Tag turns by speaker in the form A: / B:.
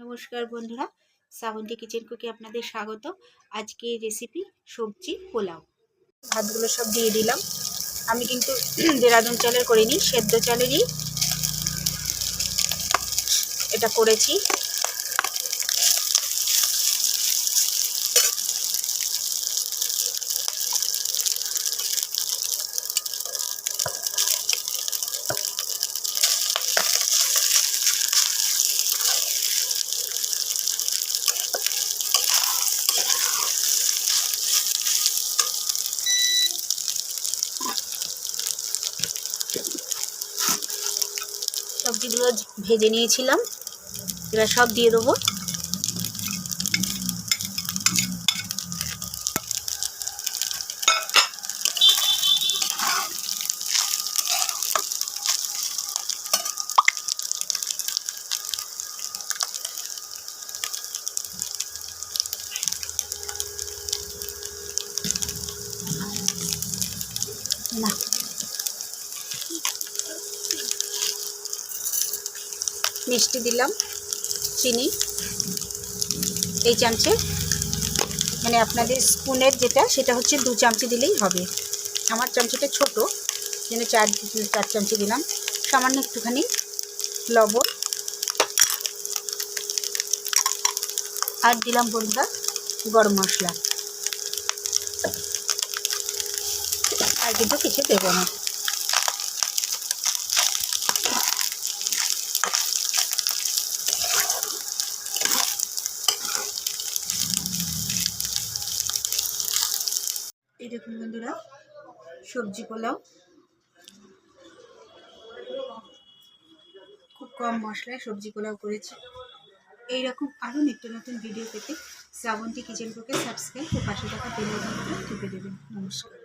A: নমস্কার বন্ধুরা, শ্রাবন্তী কিচেন কুকে আপনাদের স্বাগত। আজকে রেসিপি সবজি পোলাও। ভাতগুলো সব দিয়ে দিলাম। আমি কিন্তু দেরাদুন চালের করিনি, সেদ্ধ চালেরই এটা করেছি। সবজিগুলো ভেজে নিয়েছিলাম, এবার সব দিয়ে দেবো। না, মিষ্টি দিলাম, চিনি এই চামচে, মানে আপনাদের স্পুনের যেটা সেটা হচ্ছে 2 চামচি দিলেই হবে। আমার চামচিটা ছোট, যেন 4 চামচি দিলাম। সামান্য একটুখানি লবণ আর দিলাম বন্ধুরা গরম মশলা, আর কিন্তু কিছু দেবো না। এই দেখুন বন্ধুরা, সবজি পোলাও খুব কম মশলায় সবজি পোলাও করেছি। এইরকম আরও নিত্য নতুন ভিডিও পেতে শ্রাবন্তী কিচেন কুকে সাবস্ক্রাইব ও পাশে থাকা বেল আইকনটা টিপে দেবেন। নমস্কার।